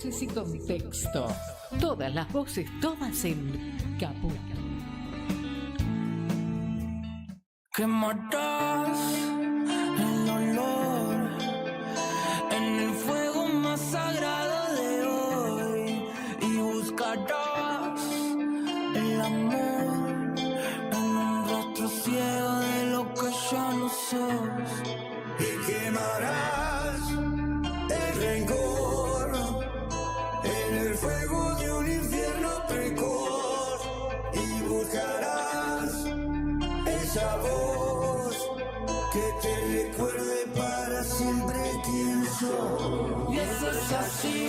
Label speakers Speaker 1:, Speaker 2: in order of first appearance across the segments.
Speaker 1: Voces y contexto. Todas las voces, todas en Caput.
Speaker 2: Que matas el olor en el fuego más sagrado de hoy y buscarás el amor en un rostro ciego de lo que ya no sos y quemarás el rencor en el fuego de un infierno precoz y buscarás esa voz que te recuerde para siempre quién sos. Y eso es así,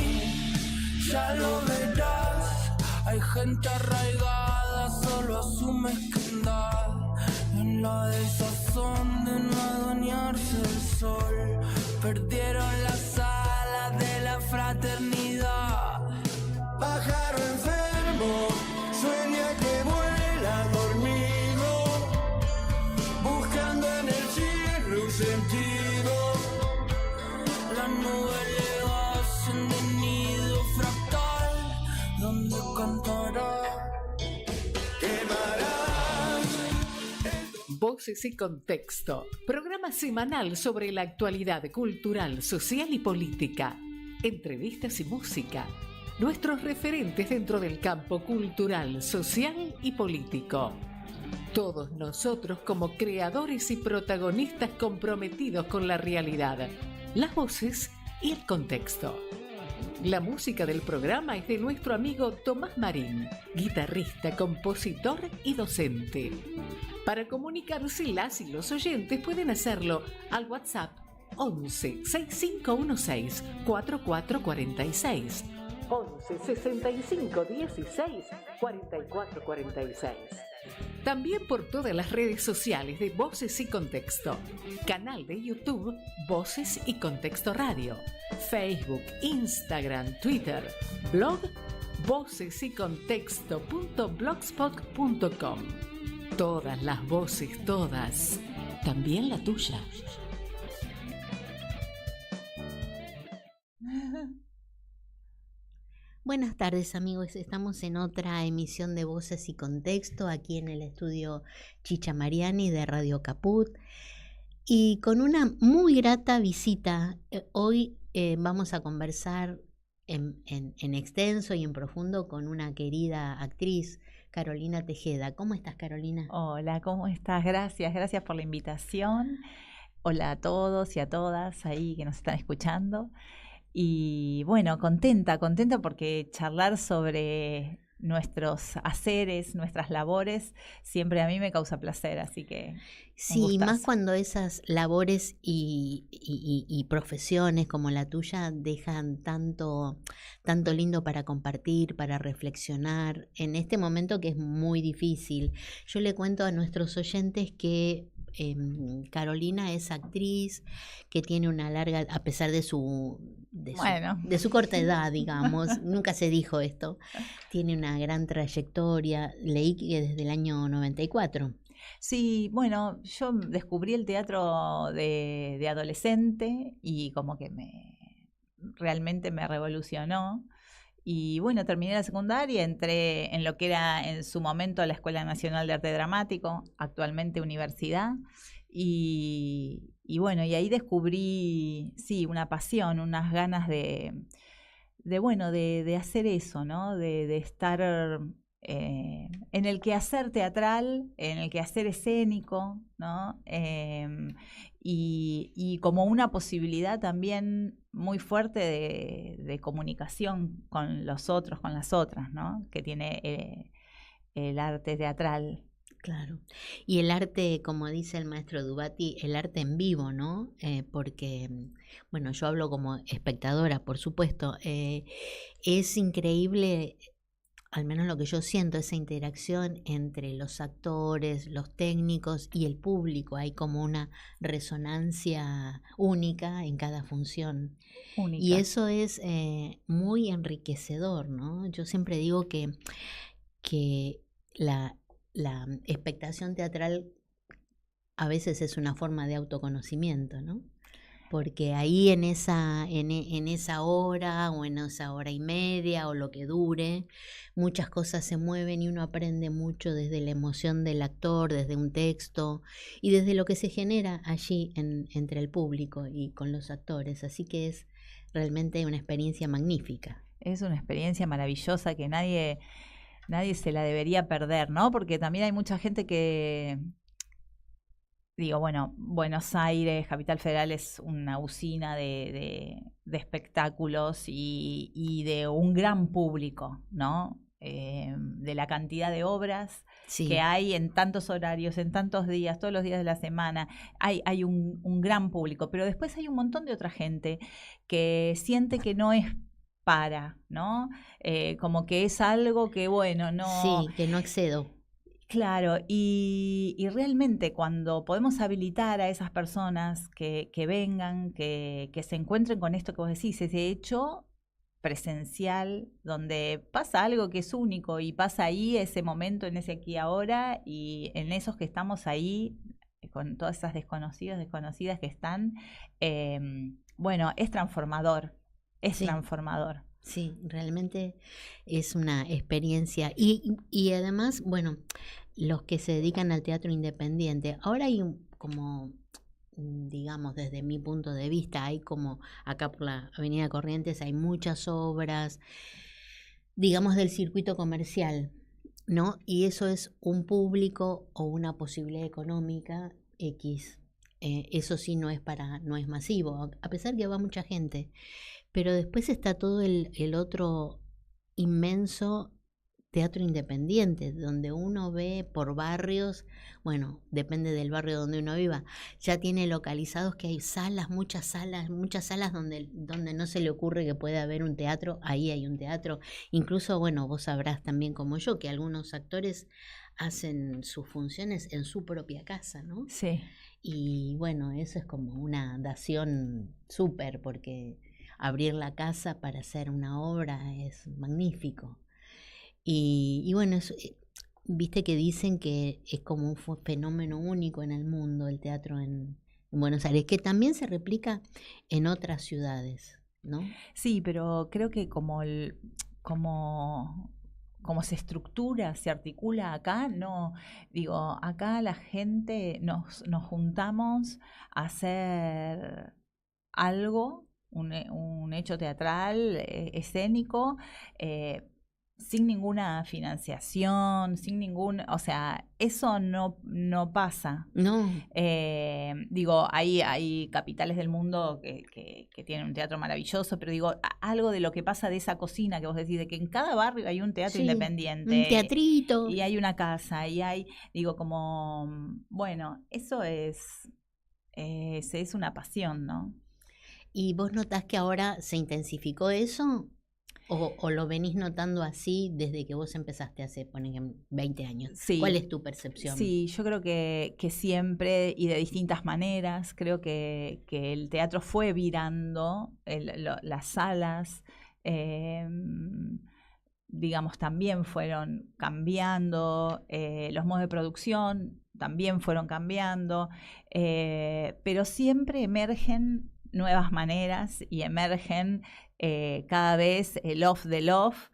Speaker 2: ya lo verás. Hay gente arraigada solo a su mezquindad, en la desazón de no adueñarse del sol. Perdieron las alas de la fraternidad. Pájaro enfermo, sueña que vuela dormido, buscando en el cielo un sentido. Las nubes le hacen de nido fractal, donde cantará, quemarás.
Speaker 1: Voces y contexto. Programa semanal sobre la actualidad cultural, social y política. Entrevistas y música. Nuestros referentes dentro del campo cultural, social y político. Todos nosotros como creadores y protagonistas comprometidos con la realidad, las voces y el contexto. La música del programa es de nuestro amigo Tomás Marín, guitarrista, compositor y docente. Para comunicarse, las y los oyentes pueden hacerlo al WhatsApp 11 6516 4446. 11 65 16 44 46. También por todas las redes sociales de Voces y Contexto. Canal de YouTube Voces y Contexto Radio. Facebook, Instagram, Twitter. Blog vocesycontexto.blogspot.com. Todas las voces, todas. También la tuya.
Speaker 3: Buenas tardes amigos, estamos en otra emisión de Voces y Contexto aquí en el estudio Chicha Mariani de Radio Caput y con una muy grata visita. Hoy vamos a conversar en extenso y en profundo con una querida actriz, Carolina Tejeda. ¿Cómo estás, Carolina?
Speaker 4: Hola, ¿cómo estás? Gracias por la invitación. Hola a todos y a todas ahí que nos están escuchando. Y bueno, contenta porque charlar sobre nuestros haceres, nuestras labores, siempre a mí me causa placer, así que
Speaker 3: sí, más cuando esas labores y profesiones como la tuya dejan tanto lindo para compartir, para reflexionar, en este momento que es muy difícil. Yo le cuento a nuestros oyentes que Carolina es actriz, que tiene una larga, a pesar de su corta edad, digamos, nunca se dijo esto, tiene una gran trayectoria. Leí que desde el año 94.
Speaker 4: Sí, bueno, yo descubrí el teatro de adolescente y como que realmente me revolucionó. Y bueno, terminé la secundaria, entré en lo que era en su momento la Escuela Nacional de Arte Dramático, actualmente universidad. Y bueno, y ahí descubrí, sí, una pasión, unas ganas de hacer eso, ¿no? De estar en el quehacer teatral, en el quehacer escénico, ¿no? Y como una posibilidad también muy fuerte de comunicación con los otros, con las otras, ¿no? Que tiene el arte teatral.
Speaker 3: Claro. Y el arte, como dice el maestro Dubati, el arte en vivo, ¿no? Porque, bueno, yo hablo como espectadora, por supuesto. Es increíble, al menos lo que yo siento, esa interacción entre los actores, los técnicos y el público. Hay como una resonancia única en cada función. Única. Y eso es muy enriquecedor, ¿no? Yo siempre digo que la expectación teatral a veces es una forma de autoconocimiento, ¿no? porque ahí en esa hora o en esa hora y media o lo que dure, muchas cosas se mueven y uno aprende mucho desde la emoción del actor, desde un texto y desde lo que se genera allí entre el público y con los actores. Así que es realmente una experiencia magnífica.
Speaker 4: Es una experiencia maravillosa que nadie se la debería perder, ¿no? Porque también hay mucha gente que... Digo, bueno, Buenos Aires, Capital Federal, es una usina de espectáculos y de un gran público, ¿no? De la cantidad de obras que hay en tantos horarios, en tantos días, todos los días de la semana, hay un gran público, pero después hay un montón de otra gente que siente que no es ¿no? Como que es algo que, bueno, no...
Speaker 3: Sí, que no excedo.
Speaker 4: Claro, y realmente cuando podemos habilitar a esas personas que vengan, que se encuentren con esto que vos decís, ese hecho presencial, donde pasa algo que es único y pasa ahí ese momento, en ese aquí y ahora, y en esos que estamos ahí, con todas esas desconocidas que están, bueno, es transformador, transformador.
Speaker 3: Sí, realmente es una experiencia. Y además, bueno, los que se dedican al teatro independiente, ahora hay como, digamos, desde mi punto de vista, hay como acá por la Avenida Corrientes, hay muchas obras, digamos, del circuito comercial, ¿no? Y eso es un público o una posibilidad económica X. Eso sí no es masivo, a pesar que va mucha gente. Pero después está todo el otro inmenso teatro independiente, donde uno ve por barrios, bueno, depende del barrio donde uno viva, ya tiene localizados que hay muchas salas donde no se le ocurre que pueda haber un teatro, ahí hay un teatro. Incluso, bueno, vos sabrás también como yo que algunos actores hacen sus funciones en su propia casa, ¿no?
Speaker 4: Sí.
Speaker 3: Y bueno, eso es como una dación súper, porque abrir la casa para hacer una obra es magnífico. Y bueno, viste que dicen que es como un fenómeno único en el mundo el teatro en Buenos Aires, que también se replica en otras ciudades, ¿no?
Speaker 4: Sí, pero creo que como se estructura, se articula acá, no, digo, acá la gente nos juntamos a hacer algo, un hecho teatral, escénico, sin ninguna financiación, o sea, eso no pasa.
Speaker 3: No.
Speaker 4: Digo, hay capitales del mundo que tienen un teatro maravilloso, pero digo, algo de lo que pasa de esa cocina que vos decís, de que en cada barrio hay un teatro independiente.
Speaker 3: Un teatrito.
Speaker 4: Y hay una casa, y hay, digo, como, bueno, eso es una pasión, ¿no?
Speaker 3: ¿Y vos notás que ahora se intensificó eso? ¿O lo venís notando así desde que vos empezaste hace, ponen 20 años?
Speaker 4: Sí.
Speaker 3: ¿Cuál es tu percepción?
Speaker 4: Sí, yo creo que siempre y de distintas maneras, creo que el teatro fue virando, las salas, digamos, también fueron cambiando, los modos de producción también fueron cambiando, pero siempre emergen nuevas maneras y emergen cada vez el off del off,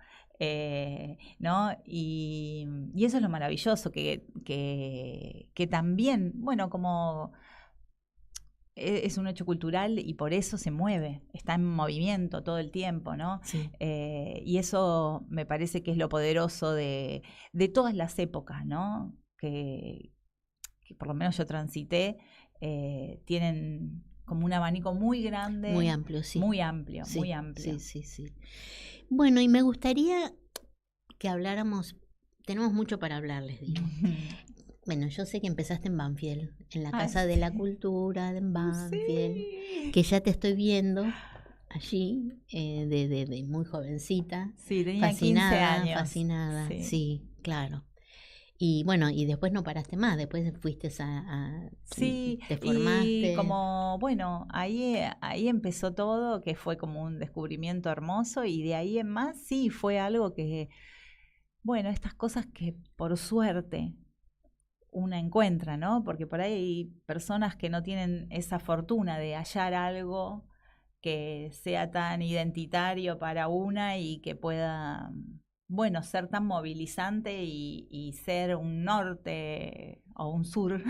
Speaker 4: ¿no? Y eso es lo maravilloso, que también, bueno, como es un hecho cultural y por eso se mueve, está en movimiento todo el tiempo, ¿no?
Speaker 3: Sí.
Speaker 4: Y eso me parece que es lo poderoso de todas las épocas, ¿no? Que por lo menos yo transité, tienen como un abanico muy grande.
Speaker 3: Muy amplio, sí.
Speaker 4: Muy amplio,
Speaker 3: sí,
Speaker 4: muy amplio.
Speaker 3: Sí. Bueno, y me gustaría que habláramos, tenemos mucho para hablarles, digo. Bueno, yo sé que empezaste en Banfield, en la Casa de la Cultura de Banfield, que ya te estoy viendo allí, de muy jovencita.
Speaker 4: Sí, tenía 15 años.
Speaker 3: Fascinada, sí, claro. Y bueno, y después no paraste más, después fuiste
Speaker 4: sí,
Speaker 3: te formaste.
Speaker 4: Y como, bueno, ahí empezó todo, que fue como un descubrimiento hermoso, y de ahí en más, sí, fue algo que, bueno, estas cosas que por suerte una encuentra, ¿no? Porque por ahí hay personas que no tienen esa fortuna de hallar algo que sea tan identitario para una y que pueda, bueno, ser tan movilizante y ser un norte o un sur,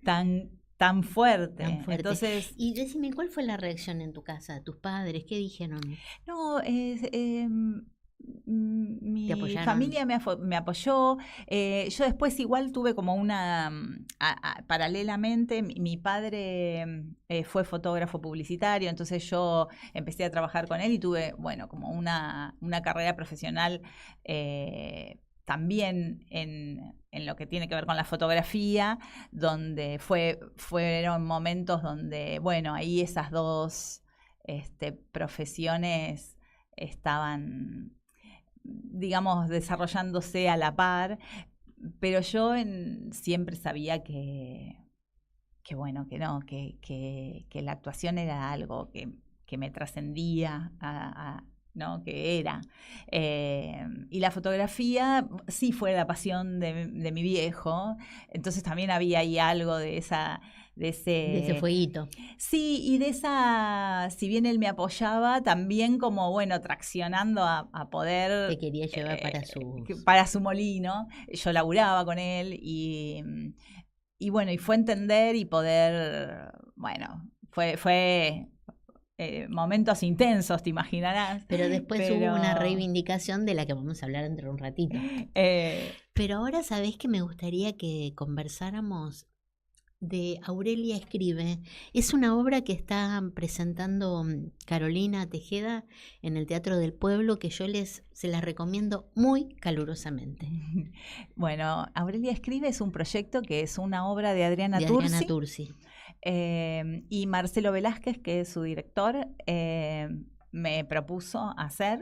Speaker 4: tan fuerte.
Speaker 3: Tan fuerte.
Speaker 4: Entonces,
Speaker 3: y decime, ¿cuál fue la reacción en tu casa? ¿Tus padres qué dijeron?
Speaker 4: no, mi
Speaker 3: apoyaron?
Speaker 4: familia me apoyó. Yo después igual tuve como una, paralelamente, mi padre fue fotógrafo publicitario, entonces yo empecé a trabajar con él y tuve, bueno, como una carrera profesional también en lo que tiene que ver con la fotografía, donde fueron momentos donde, bueno, ahí esas dos profesiones estaban, digamos, desarrollándose a la par, pero yo siempre sabía que bueno, que no, que la actuación era algo que me trascendía ¿no? Que era. Y la fotografía sí fue la pasión de mi viejo, entonces también había ahí algo de ese
Speaker 3: fueguito.
Speaker 4: Sí, y de esa, si bien él me apoyaba, también como, bueno, traccionando a poder...
Speaker 3: Te quería llevar
Speaker 4: para su molino. Yo laburaba con él y bueno, y fue entender y poder, bueno, fue momentos intensos, te imaginarás.
Speaker 3: Pero después hubo una reivindicación de la que vamos a hablar dentro de un ratito. Pero ahora sabés que me gustaría que conversáramos de Aurelia Escribe. Es una obra que está presentando Carolina Tejeda en el Teatro del Pueblo, que yo se las recomiendo muy calurosamente.
Speaker 4: Bueno, Aurelia Escribe es un proyecto que es una obra de Adriana Tursi. Y Marcelo Velázquez, que es su director, me propuso hacer.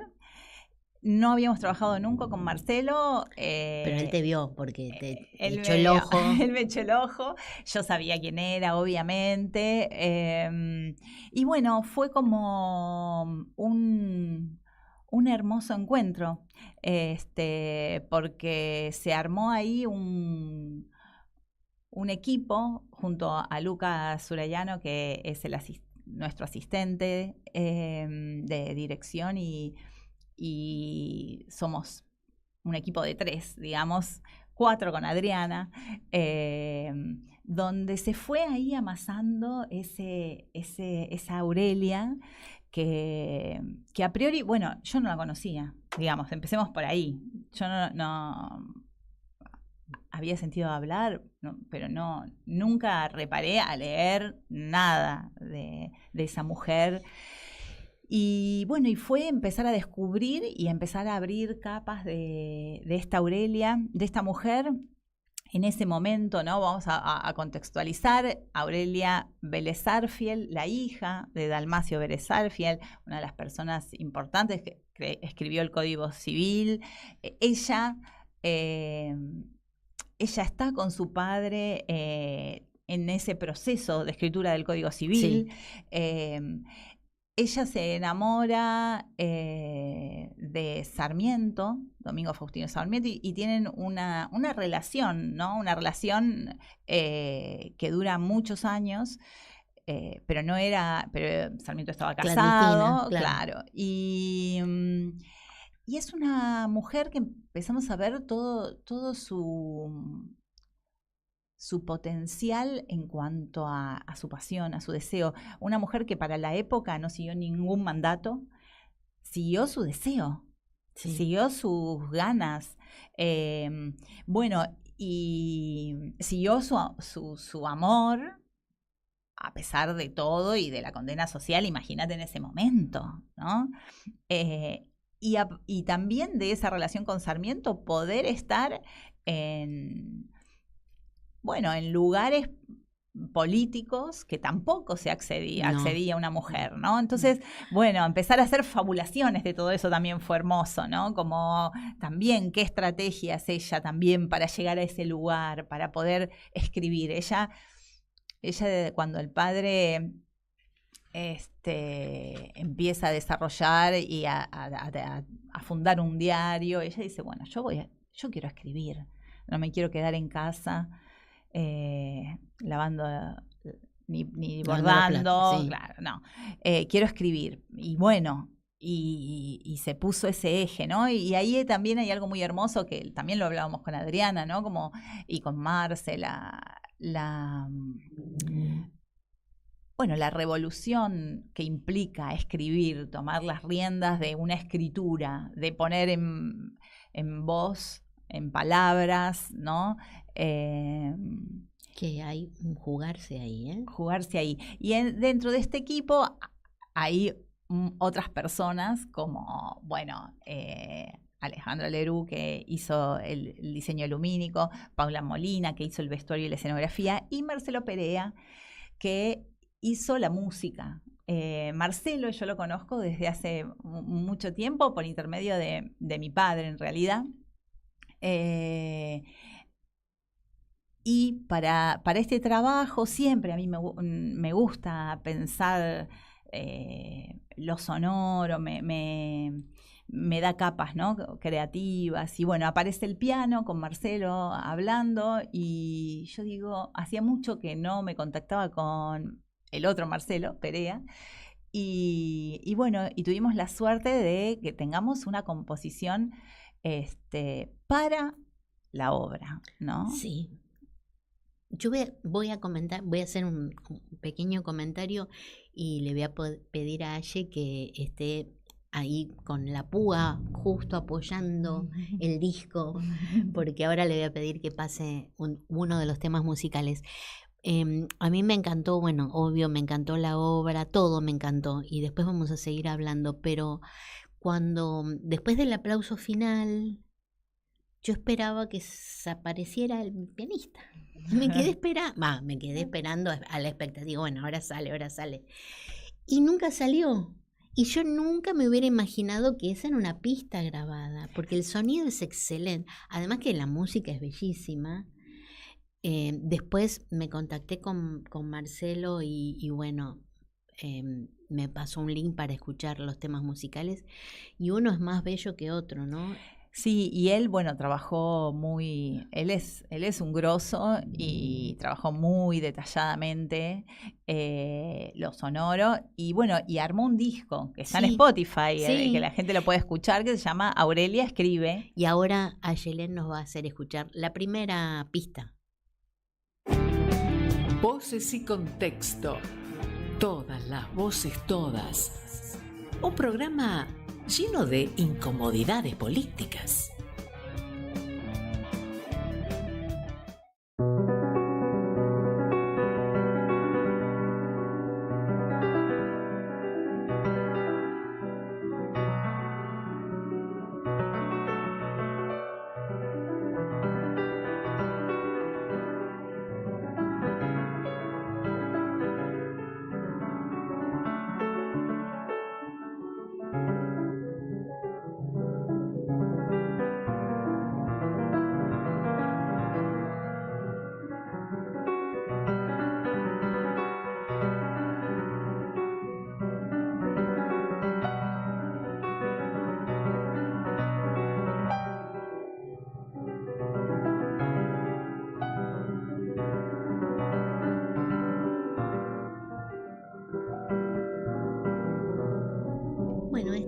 Speaker 4: No habíamos trabajado nunca con Marcelo.
Speaker 3: Pero él te vio porque te echó
Speaker 4: el
Speaker 3: ojo.
Speaker 4: Él me echó el ojo. Yo sabía quién era, obviamente. Y bueno, fue como un hermoso encuentro. Porque se armó ahí un equipo junto a Lucas Surayano, que es nuestro asistente de dirección, y somos un equipo de 3, digamos, 4 con Adriana, donde se fue ahí amasando esa Aurelia que a priori, bueno, yo no la conocía, digamos, empecemos por ahí. Yo no había sentido hablar, pero nunca reparé a leer nada de esa mujer. Y bueno, y fue empezar a descubrir y empezar a abrir capas de esta Aurelia, de esta mujer. En ese momento, ¿no? Vamos a contextualizar. Aurelia Vélez Sarsfield, la hija de Dalmacio Vélez Sarsfield, una de las personas importantes que escribió el Código Civil. Ella está con su padre en ese proceso de escritura del Código Civil. Sí. Ella se enamora de Sarmiento, Domingo Faustino Sarmiento, y tienen una relación, ¿no? Una relación que dura muchos años, pero Sarmiento estaba casado, claro. Y es una mujer que empezamos a ver todo su potencial en cuanto a su pasión, a su deseo. Una mujer que para la época no siguió ningún mandato, siguió su deseo, siguió sus ganas. Bueno, y siguió su amor, a pesar de todo y de la condena social, imagínate en ese momento, ¿no? Y también de esa relación con Sarmiento, poder estar en lugares políticos que tampoco se accedía una mujer, ¿no? Entonces, bueno, empezar a hacer fabulaciones de todo eso también fue hermoso, ¿no? Como también qué estrategias ella también para llegar a ese lugar, para poder escribir. Ella cuando el padre empieza a desarrollar y a fundar un diario, ella dice, bueno, yo quiero escribir. no me quiero quedar en casa lavando ni bordando,
Speaker 3: sí.
Speaker 4: claro, no. Quiero escribir. Y bueno, y se puso ese eje, ¿no? Y ahí también hay algo muy hermoso que también lo hablábamos con Adriana, ¿no? Como, y con Marce, bueno, la revolución que implica escribir, tomar las riendas de una escritura, de poner en voz, en palabras, ¿no?
Speaker 3: Que hay un jugarse ahí, ¿eh?
Speaker 4: Jugarse ahí. Y dentro de este equipo hay otras personas como, bueno, Alejandra Leroux, que hizo el diseño lumínico, Paula Molina, que hizo el vestuario y la escenografía, y Marcelo Perea, que hizo la música. Marcelo yo lo conozco desde hace mucho tiempo por intermedio de mi padre, en realidad. Y para este trabajo siempre a mí me gusta pensar lo sonoro, me da capas, ¿no? Creativas. Y bueno, aparece el piano con Marcelo hablando y yo digo, hacía mucho que no me contactaba con el otro Marcelo, Perea. Y bueno, y tuvimos la suerte de que tengamos una composición para la obra, ¿no?
Speaker 3: Sí. Yo voy a comentar, voy a hacer un pequeño comentario y le voy a pedir a Aye que esté ahí con la púa justo apoyando el disco, porque ahora le voy a pedir que pase uno de los temas musicales. A mí me encantó, bueno, obvio, me encantó la obra, todo me encantó, y después vamos a seguir hablando, pero después del aplauso final, yo esperaba que apareciera el pianista. Me quedé esperando a la expectativa, bueno, ahora sale. Y nunca salió. Y yo nunca me hubiera imaginado que esa era una pista grabada, porque el sonido es excelente, además que la música es bellísima. Después me contacté con Marcelo y bueno, me pasó un link para escuchar los temas musicales y uno es más bello que otro, ¿no?
Speaker 4: Sí, y él, bueno, trabajó él es un grosso y trabajó muy detalladamente lo sonoro y bueno, y armó un disco que está en Spotify, que la gente lo puede escuchar, que se llama Aurelia Escribe.
Speaker 3: Y ahora Ayelen nos va a hacer escuchar la primera pista.
Speaker 1: Voces y contexto. Todas las voces, todas. Un programa lleno de incomodidades políticas.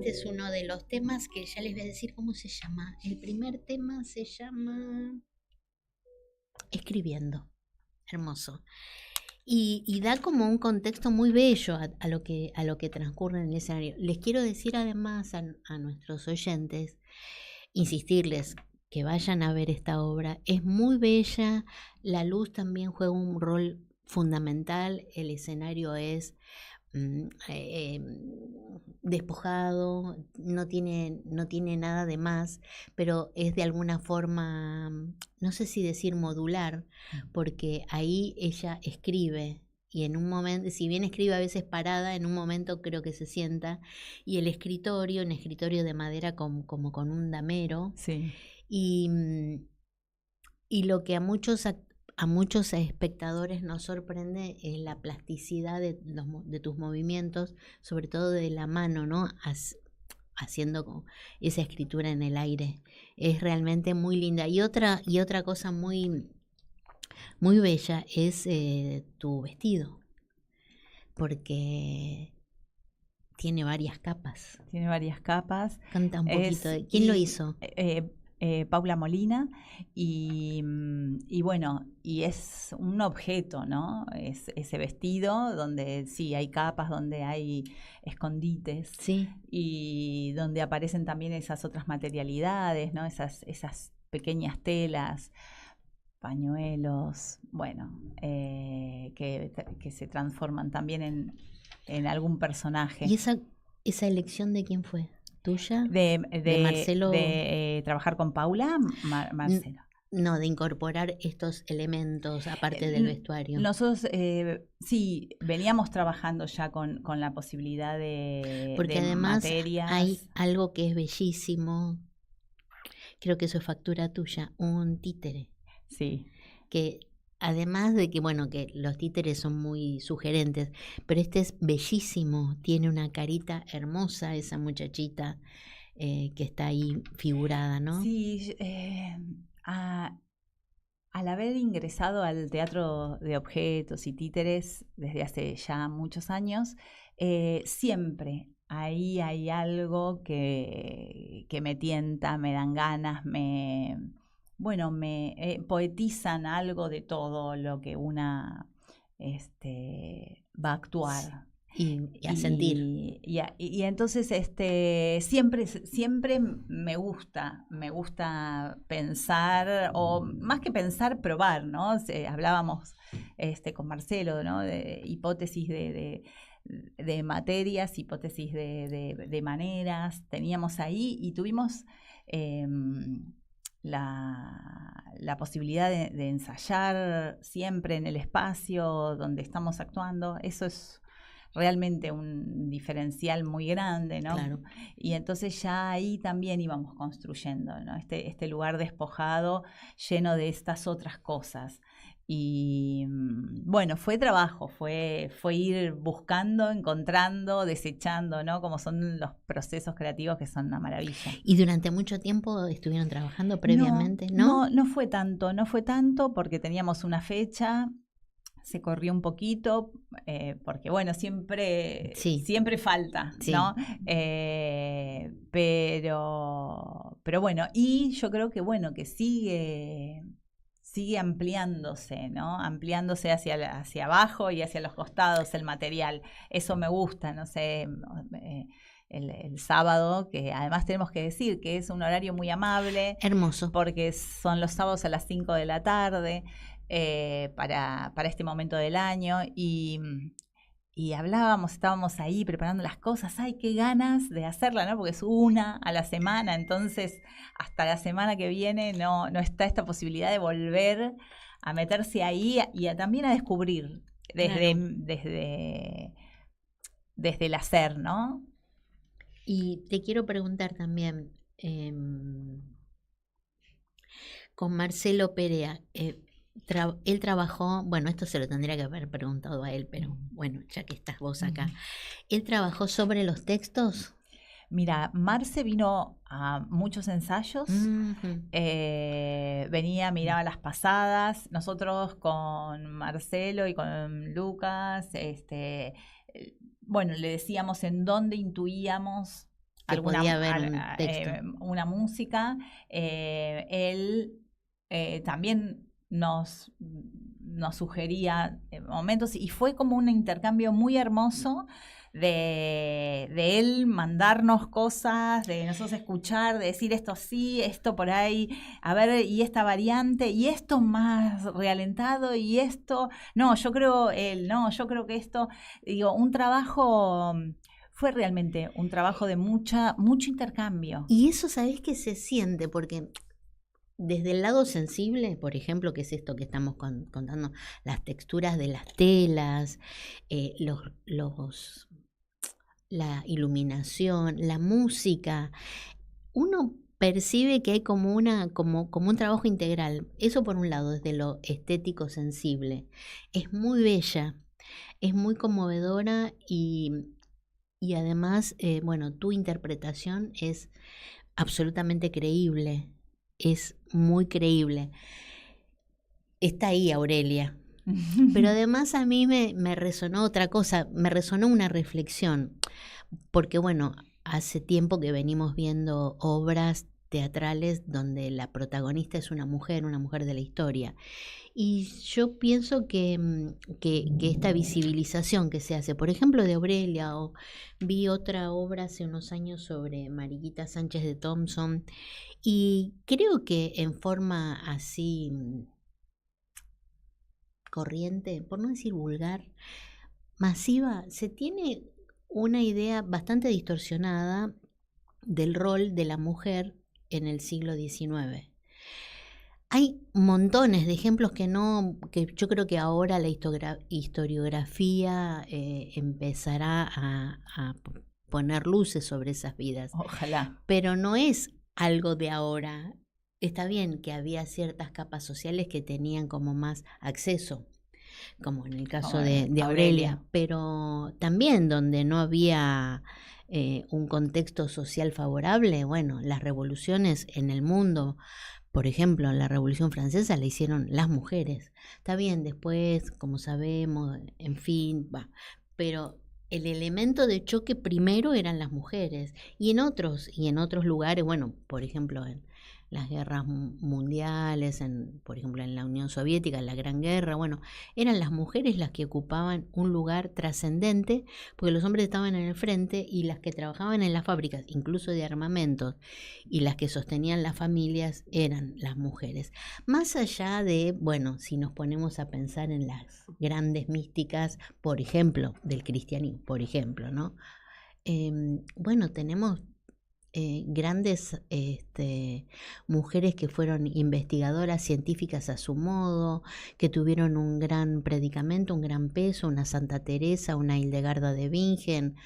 Speaker 3: Es uno de los temas que ya les voy a decir cómo se llama. El primer tema se llama Escribiendo. Hermoso. Y da como un contexto muy bello a lo que transcurre en el escenario. Les quiero decir además a nuestros oyentes, insistirles que vayan a ver esta obra. Es muy bella, la luz también juega un rol fundamental, el escenario es despojado, no tiene nada de más, pero es de alguna forma, no sé si decir modular, porque ahí ella escribe y en un momento, si bien escribe a veces parada, en un momento creo que se sienta, y el escritorio, un escritorio de madera como con un damero,
Speaker 4: sí.
Speaker 3: Y lo que a muchos espectadores nos sorprende es la plasticidad de tus movimientos, sobre todo de la mano, ¿no? haciendo como esa escritura en el aire. Es realmente muy linda. Y otra cosa muy, muy bella es tu vestido, porque tiene varias capas.
Speaker 4: Tiene varias capas.
Speaker 3: Canta un poquito. ¿Quién lo hizo?
Speaker 4: Paula Molina, y bueno, y es un objeto, ¿no? Es ese vestido donde sí hay capas, donde hay escondites,
Speaker 3: sí,
Speaker 4: y donde aparecen también esas otras materialidades, ¿no? Esas pequeñas telas, pañuelos, bueno, que se transforman también en algún personaje.
Speaker 3: ¿Y esa elección de quién fue? ¿Tuya?
Speaker 4: De
Speaker 3: Marcelo.
Speaker 4: De trabajar con Paula, Marcelo.
Speaker 3: No, de incorporar estos elementos aparte del vestuario.
Speaker 4: Nosotros sí, veníamos trabajando ya con la posibilidad de
Speaker 3: porque además
Speaker 4: materias.
Speaker 3: Hay algo que es bellísimo, creo que eso es factura tuya, un títere.
Speaker 4: Sí.
Speaker 3: Que además de que, bueno, que los títeres son muy sugerentes, pero este es bellísimo, tiene una carita hermosa esa muchachita que está ahí figurada, ¿no?
Speaker 4: Sí, al haber ingresado al teatro de objetos y títeres desde hace ya muchos años, siempre ahí hay algo que me tienta, me dan ganas, me poetizan algo de todo lo que una va a actuar.
Speaker 3: Y a sentir.
Speaker 4: Y entonces siempre me gusta pensar, o más que pensar, probar, ¿no? Hablábamos con Marcelo, ¿no? De hipótesis de materias, hipótesis de maneras, teníamos ahí y tuvimos la posibilidad de ensayar siempre en el espacio donde estamos actuando. Eso es realmente un diferencial muy grande, ¿no?
Speaker 3: Claro.
Speaker 4: Y entonces ya ahí también íbamos construyendo, ¿no? Este lugar despojado, lleno de estas otras cosas. Y bueno, fue trabajo, fue ir buscando, encontrando, desechando, ¿no? Como son los procesos creativos, que son una maravilla.
Speaker 3: ¿Y durante mucho tiempo estuvieron trabajando previamente? No
Speaker 4: fue tanto porque teníamos una fecha. Se corrió un poquito, porque bueno, siempre falta,
Speaker 3: sí.
Speaker 4: ¿no? Pero bueno, y yo creo que bueno, que sigue ampliándose, ¿no? Ampliándose hacia abajo y hacia los costados el material. Eso me gusta, no sé, el sábado, que además tenemos que decir que es un horario muy amable.
Speaker 3: Hermoso.
Speaker 4: Porque son los sábados a las 5 de la tarde. Para este momento del año y estábamos ahí preparando las cosas, ¡ay, qué ganas de hacerla!, ¿no? Porque es una a la semana, entonces hasta la semana que viene no está esta posibilidad de volver a meterse ahí y también a descubrir desde el hacer, ¿no?
Speaker 3: Y te quiero preguntar también, con Marcelo Perea, él trabajó, bueno, esto se lo tendría que haber preguntado a él, pero bueno, ya que estás vos acá, ¿él trabajó sobre los textos?
Speaker 4: Mira, Marce vino a muchos ensayos, venía, miraba las pasadas, nosotros con Marcelo y con Lucas, bueno, le decíamos en dónde intuíamos
Speaker 3: que podía haber un texto.
Speaker 4: Una música, él también nos sugería momentos y fue como un intercambio muy hermoso de él mandarnos cosas, de nosotros escuchar, de decir esto sí, esto por ahí, a ver, y esta variante, y esto más realentado, y esto, yo creo que esto, digo, un trabajo. Fue realmente un trabajo de mucho intercambio.
Speaker 3: Y eso, ¿sabés qué se siente? Porque desde el lado sensible, por ejemplo, que es esto que estamos contando, las texturas de las telas, la iluminación, la música, uno percibe que hay como un trabajo integral. Eso por un lado, desde lo estético sensible. Es muy bella, es muy conmovedora y y además, bueno, tu interpretación es absolutamente creíble, es muy creíble. Está ahí Aurelia. Pero además a mí me resonó otra cosa, me resonó una reflexión, porque bueno, hace tiempo que venimos viendo obras teatrales donde la protagonista es una mujer de la historia. Y yo pienso que esta visibilización que se hace, por ejemplo, de Aurelia, o vi otra obra hace unos años sobre Mariquita Sánchez de Thompson, y creo que en forma así corriente, por no decir vulgar, masiva, se tiene una idea bastante distorsionada del rol de la mujer en el siglo XIX. Hay montones de ejemplos que yo creo que ahora la historiografía empezará a poner luces sobre esas vidas.
Speaker 4: Ojalá.
Speaker 3: Pero no es algo de ahora. Está bien que había ciertas capas sociales que tenían como más acceso, como en el caso de Aurelia, pero también donde no había un contexto social favorable, bueno, las revoluciones en el mundo, por ejemplo, la Revolución Francesa la hicieron las mujeres. Está bien, después, como sabemos, en fin, pero el elemento de choque primero eran las mujeres, y en otros lugares, bueno, por ejemplo, en las guerras mundiales, por ejemplo en la Unión Soviética, en la Gran Guerra, bueno, eran las mujeres las que ocupaban un lugar trascendente, porque los hombres estaban en el frente, y las que trabajaban en las fábricas, incluso de armamentos, y las que sostenían las familias eran las mujeres. Más allá de, bueno, si nos ponemos a pensar en las grandes místicas, por ejemplo, del cristianismo, por ejemplo, ¿no? Bueno, tenemos grandes mujeres que fueron investigadoras científicas a su modo, que tuvieron un gran predicamento, un gran peso, una Santa Teresa, una Hildegarda de Bingen.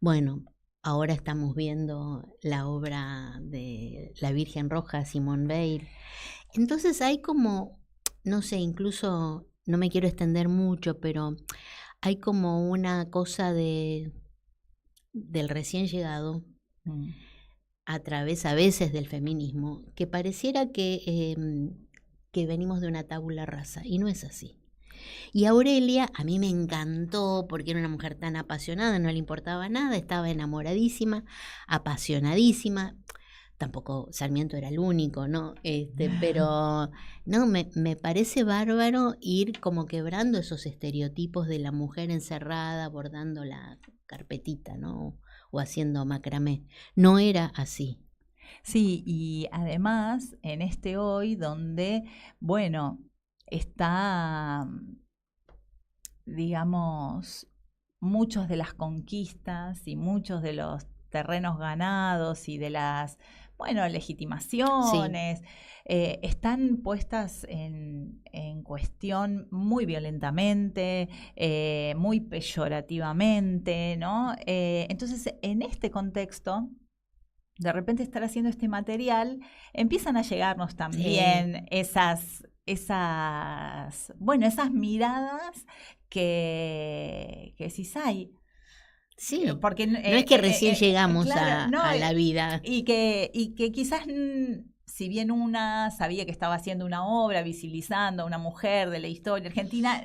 Speaker 3: Bueno, ahora estamos viendo la obra de la Virgen Roja, Simone Weil. Entonces hay como, no sé, incluso, no me quiero extender mucho, pero hay como una cosa del recién llegado, a través a veces del feminismo, que pareciera que venimos de una tabula rasa, y no es así. Y Aurelia a mí me encantó porque era una mujer tan apasionada, no le importaba nada, estaba enamoradísima, apasionadísima. Tampoco Sarmiento era el único, ¿no? Pero no, me parece bárbaro ir como quebrando esos estereotipos de la mujer encerrada, bordando la carpetita, ¿no? O haciendo macramé. No era así.
Speaker 4: Sí, y además en este hoy donde, bueno, está, digamos, muchos de las conquistas y muchos de los terrenos ganados y de las, bueno, legitimaciones, sí, están puestas en cuestión muy violentamente, muy peyorativamente, ¿no? Entonces, en este contexto, de repente estar haciendo este material, empiezan a llegarnos también esas miradas que decís, ay.
Speaker 3: Sí, porque no es que recién llegamos claro, a la vida.
Speaker 4: Y que quizás, si bien una sabía que estaba haciendo una obra visibilizando a una mujer de la historia argentina,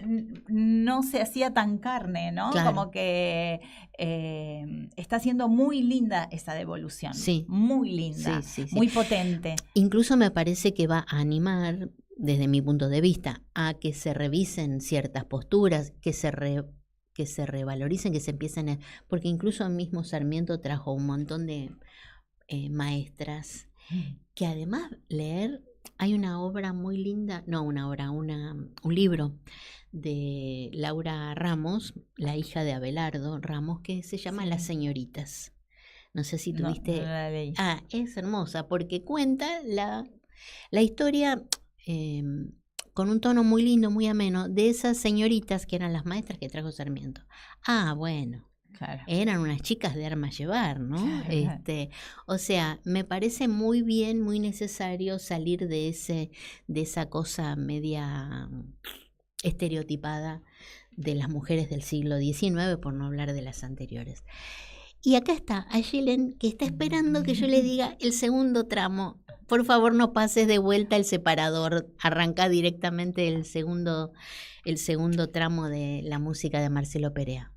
Speaker 4: no se hacía tan carne, ¿no? Claro. Como que está siendo muy linda esa devolución.
Speaker 3: Sí.
Speaker 4: Muy linda, sí. Muy potente.
Speaker 3: Incluso me parece que va a animar, desde mi punto de vista, a que se revisen ciertas posturas, que se revaloricen, que se empiecen porque incluso mismo Sarmiento trajo un montón de maestras que además leer, hay una obra muy linda, un libro de Laura Ramos, la hija de Abelardo Ramos, que se llama sí. Las señoritas. No sé si tuviste.
Speaker 4: No la leí.
Speaker 3: Es hermosa porque cuenta la historia con un tono muy lindo, muy ameno, de esas señoritas que eran las maestras que trajo Sarmiento. Bueno, claro. Eran unas chicas de armas llevar, ¿no? Claro. O sea, me parece muy bien, muy necesario salir de esa cosa media estereotipada de las mujeres del siglo XIX, por no hablar de las anteriores. Y acá está Ayelen, que está esperando que yo le diga el segundo tramo. Por favor, no pases de vuelta el separador. Arranca directamente el segundo tramo de la música de Marcelo Perea.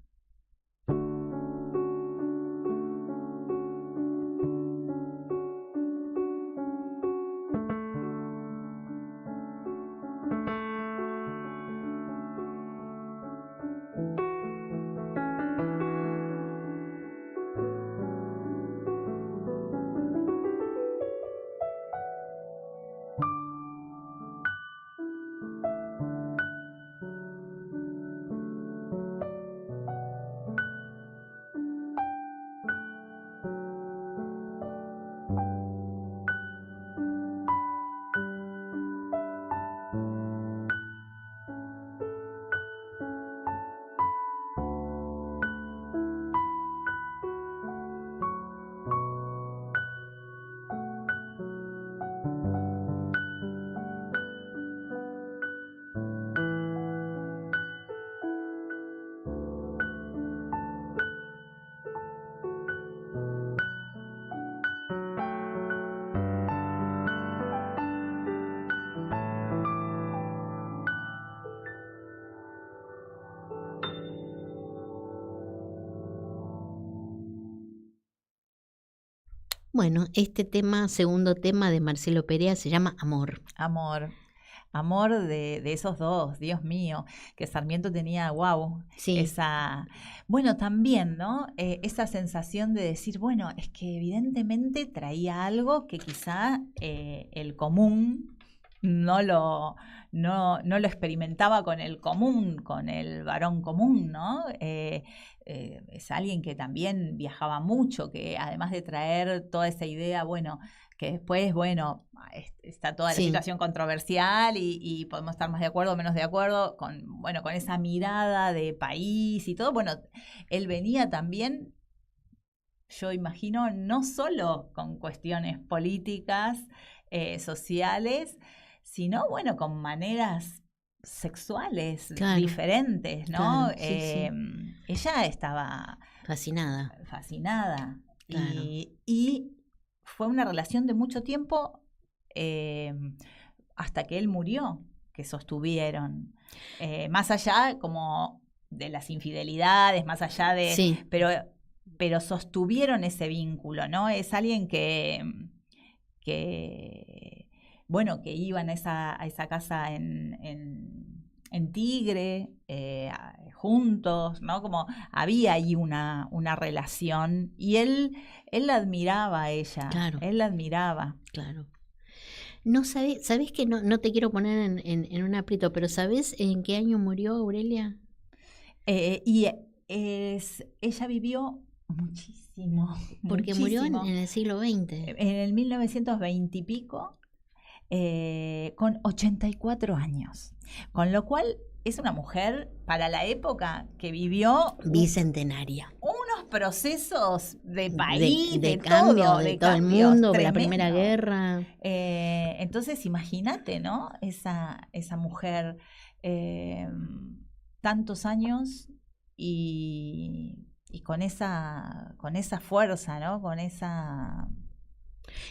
Speaker 3: Bueno, este tema, segundo tema de Marcelo Perea, se llama Amor.
Speaker 4: Amor de esos dos, Dios mío, que Sarmiento tenía, wow,
Speaker 3: Sí.
Speaker 4: Bueno, también, ¿no? Esa sensación de decir, bueno, es que evidentemente traía algo que quizá el común no lo experimentaba con el común, con el varón común, ¿no? Es alguien que también viajaba mucho, que además de traer toda esa idea, bueno, que después, bueno, está toda la situación controversial y podemos estar más de acuerdo o menos de acuerdo con esa mirada de país y todo. Bueno, él venía también, yo imagino, no solo con cuestiones políticas, sociales, sino, bueno, con maneras sexuales diferentes, ¿no?
Speaker 3: Claro, sí.
Speaker 4: Ella estaba
Speaker 3: fascinada.
Speaker 4: Claro. Y fue una relación de mucho tiempo hasta que él murió, que sostuvieron. Más allá como de las infidelidades, más allá de...
Speaker 3: Sí.
Speaker 4: Pero sostuvieron ese vínculo, ¿no? Es alguien que iban a esa casa en Tigre, juntos, ¿no? Como había ahí una relación y él la admiraba a ella.
Speaker 3: Claro.
Speaker 4: Él la admiraba.
Speaker 3: Claro. No ¿sabés que no te quiero poner en un aprieto, pero ¿sabés en qué año murió Aurelia?
Speaker 4: Ella vivió muchísimo.
Speaker 3: Porque murió en el siglo XX.
Speaker 4: En el 1920 y pico. Con 84 años, con lo cual es una mujer para la época que vivió
Speaker 3: bicentenaria,
Speaker 4: unos procesos de país,
Speaker 3: de cambio, de todo el mundo, de la Primera Guerra.
Speaker 4: Entonces imagínate, ¿no? Esa mujer, tantos años y con esa fuerza, ¿no? Con esa...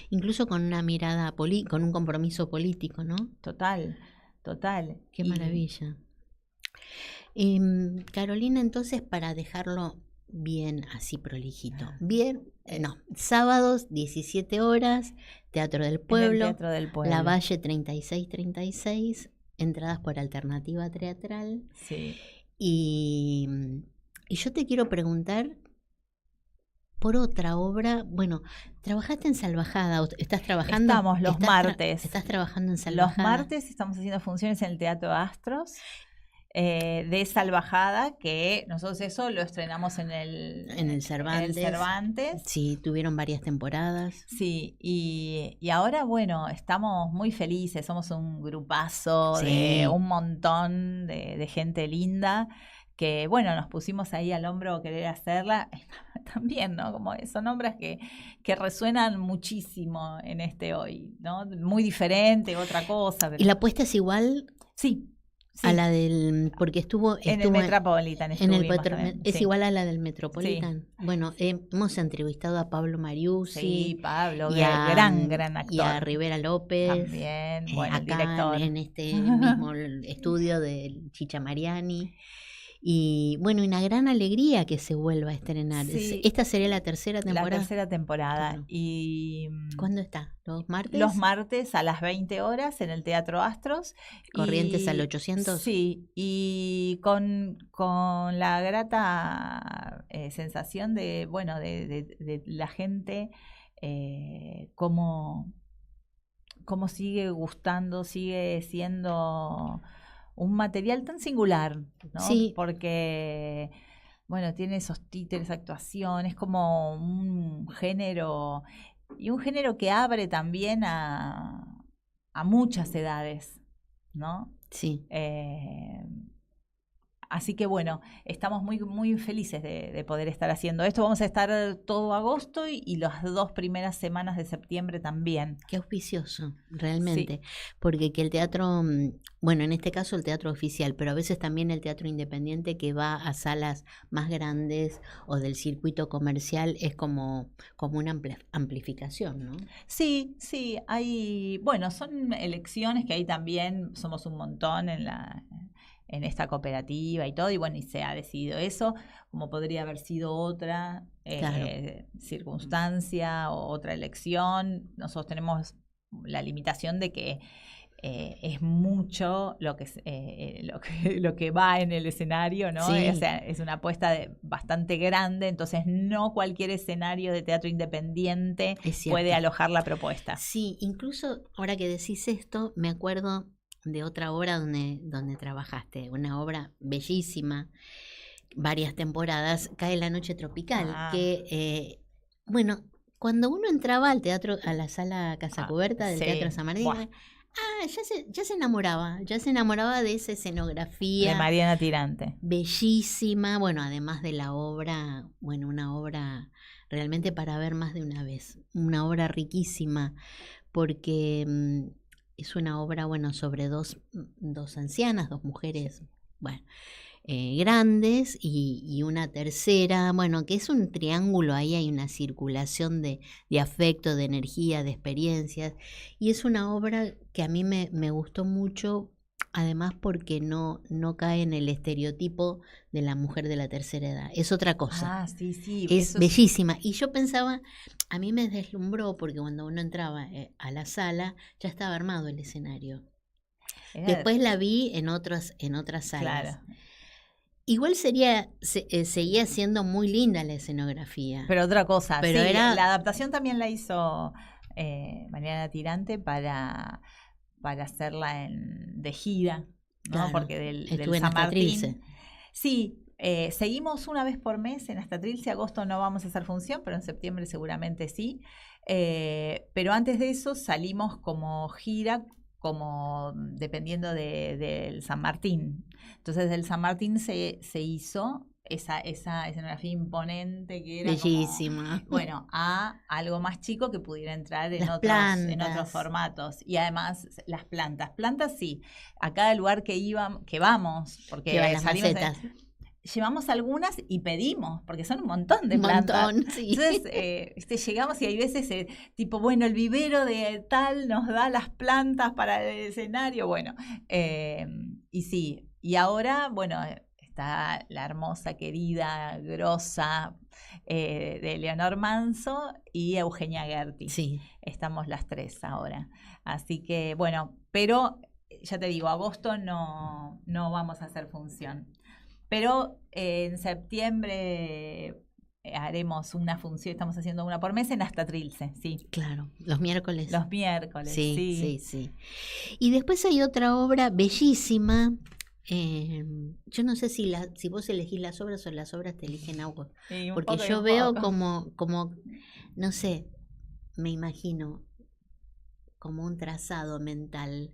Speaker 3: Incluso con una mirada, con un compromiso político, ¿no?
Speaker 4: Total.
Speaker 3: Qué maravilla. Carolina, entonces, para dejarlo bien así prolijito. Sábados, 17 horas, Teatro del Pueblo, Lavalle 3636, entradas por Alternativa Teatral.
Speaker 4: Sí.
Speaker 3: Y yo te quiero preguntar... por otra obra, bueno, trabajaste en Salvajada, ¿estás trabajando?
Speaker 4: Estamos los martes.
Speaker 3: ¿Estás trabajando en Salvajada?
Speaker 4: Los martes estamos haciendo funciones en el Teatro Astros de Salvajada, que nosotros eso lo estrenamos en el Cervantes.
Speaker 3: Sí, tuvieron varias temporadas.
Speaker 4: Sí, y ahora, bueno, estamos muy felices, somos un grupazo de un montón de gente linda, que bueno, nos pusimos ahí al hombro querer hacerla también, ¿no? Como son obras que resuenan muchísimo en este hoy, ¿no? Muy diferente, otra cosa. Pero...
Speaker 3: ¿Y la apuesta es igual?
Speaker 4: Sí,
Speaker 3: A la del, porque estuvo
Speaker 4: en el Metropolitan,
Speaker 3: es
Speaker 4: sí.
Speaker 3: igual a la del Metropolitan. Sí. Bueno, hemos entrevistado a Pablo Mariucci.
Speaker 4: Sí, Pablo, gran actor.
Speaker 3: Y a Rivera López.
Speaker 4: También, bueno,
Speaker 3: acá
Speaker 4: el director.
Speaker 3: En este mismo estudio de Chicha Mariani. Y bueno, una gran alegría que se vuelva a estrenar.
Speaker 4: Sí,
Speaker 3: esta sería la tercera temporada.
Speaker 4: La tercera temporada.
Speaker 3: Claro.
Speaker 4: Y
Speaker 3: ¿cuándo está? ¿Los martes?
Speaker 4: Los martes a las 20 horas en el Teatro Astros.
Speaker 3: Corrientes al 800.
Speaker 4: Sí, y con la grata sensación de, bueno, de la gente, cómo sigue gustando, sigue siendo un material tan singular, ¿no?
Speaker 3: Sí.
Speaker 4: Porque, bueno, tiene esos títeres, actuaciones, como un género, y un género que abre también a muchas edades, ¿no?
Speaker 3: Sí.
Speaker 4: Así que bueno, estamos muy, muy felices de poder estar haciendo esto. Vamos a estar todo agosto y las 2 primeras semanas de septiembre también.
Speaker 3: Qué auspicioso, realmente. Sí. Porque que el teatro, bueno, en este caso el teatro oficial, pero a veces también el teatro independiente que va a salas más grandes o del circuito comercial es como una amplificación, ¿no?
Speaker 4: Sí, hay, bueno, son elecciones que ahí también somos un montón en esta cooperativa y todo, y bueno, y se ha decidido eso, como podría haber sido otra circunstancia o otra elección. Nosotros tenemos la limitación de que es mucho lo que va en el escenario, ¿no?
Speaker 3: Sí.
Speaker 4: O sea, es una apuesta bastante grande, entonces no cualquier escenario de teatro independiente puede alojar la propuesta.
Speaker 3: Sí, incluso ahora que decís esto, me acuerdo de otra obra donde trabajaste, una obra bellísima, varias temporadas, Cae la noche tropical, que, bueno, cuando uno entraba al teatro, a la sala Casa Cubierta del Teatro San Martín, ya se enamoraba de esa escenografía.
Speaker 4: De Mariana Tirante.
Speaker 3: Bellísima, bueno, además de la obra, bueno, una obra realmente para ver más de una vez, una obra riquísima, porque es una obra, bueno, sobre dos ancianas, 2 mujeres, bueno, grandes y una tercera, bueno, que es un triángulo, ahí hay una circulación de afecto, de energía, de experiencias, y es una obra que a mí me gustó mucho, además porque no cae en el estereotipo de la mujer de la tercera edad, es otra cosa.
Speaker 4: Sí,
Speaker 3: es bellísima. Y yo pensaba, a mí me deslumbró porque cuando uno entraba a la sala ya estaba armado el escenario. Después la vi en otras salas.
Speaker 4: Claro.
Speaker 3: Igual seguía siendo muy linda la escenografía.
Speaker 4: Pero otra cosa,
Speaker 3: pero
Speaker 4: la adaptación también la hizo Mariana Tirante para hacerla de gira, ¿no?
Speaker 3: Claro,
Speaker 4: porque del
Speaker 3: en
Speaker 4: San Martín.
Speaker 3: Trilce.
Speaker 4: Sí, seguimos una vez por mes en Hasta Trilce. Agosto no vamos a hacer función, pero en septiembre seguramente sí. Pero antes de eso salimos como gira, como dependiendo del San Martín. Entonces del San Martín se hizo esa escenografía imponente que era
Speaker 3: bellísima.
Speaker 4: Como, bueno, a algo más chico que pudiera entrar en otros formatos. Y además las plantas sí, a cada lugar que vamos, porque
Speaker 3: las macetas.
Speaker 4: Llevamos algunas y pedimos, porque son un montón de plantas.
Speaker 3: Sí.
Speaker 4: Entonces, llegamos y hay veces, tipo, bueno, el vivero de tal nos da las plantas para el escenario. Bueno, y sí, y ahora, bueno, está la hermosa, querida, grosa de Leonor Manso y Eugenia Gerti.
Speaker 3: Sí.
Speaker 4: Estamos las 3 ahora. Así que, bueno, pero ya te digo, agosto no vamos a hacer función. Pero en septiembre haremos una función, estamos haciendo una por mes en Hasta Trilce, sí.
Speaker 3: Claro, los miércoles.
Speaker 4: Sí.
Speaker 3: Y después hay otra obra bellísima. Yo no sé si vos elegís las obras o las obras te eligen a vos.
Speaker 4: Sí,
Speaker 3: porque yo veo como, no sé, me imagino como un trazado mental.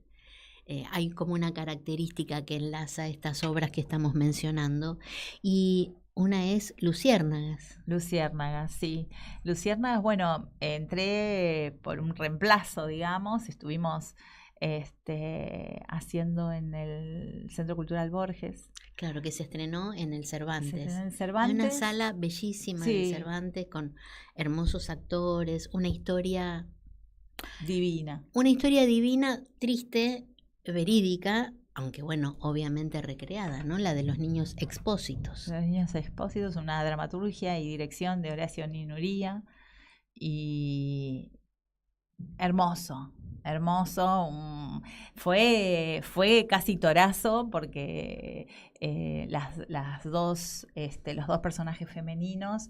Speaker 3: Hay como una característica que enlaza estas obras que estamos mencionando, y una es Luciérnagas.
Speaker 4: Luciérnagas, sí. Luciérnagas, bueno, entré por un reemplazo, digamos, estuvimos haciendo en el Centro Cultural Borges.
Speaker 3: Claro, que se estrenó en el Cervantes.
Speaker 4: Se estrenó en el
Speaker 3: Hay
Speaker 4: Cervantes.
Speaker 3: una sala bellísima en el Cervantes con hermosos actores, una historia
Speaker 4: divina.
Speaker 3: Una historia divina, triste, verídica, aunque bueno, obviamente recreada, ¿no? La de los niños expósitos.
Speaker 4: Los niños expósitos, una dramaturgia y dirección de Horacio Ninuría. Y hermoso. Fue casi torazo porque los dos personajes femeninos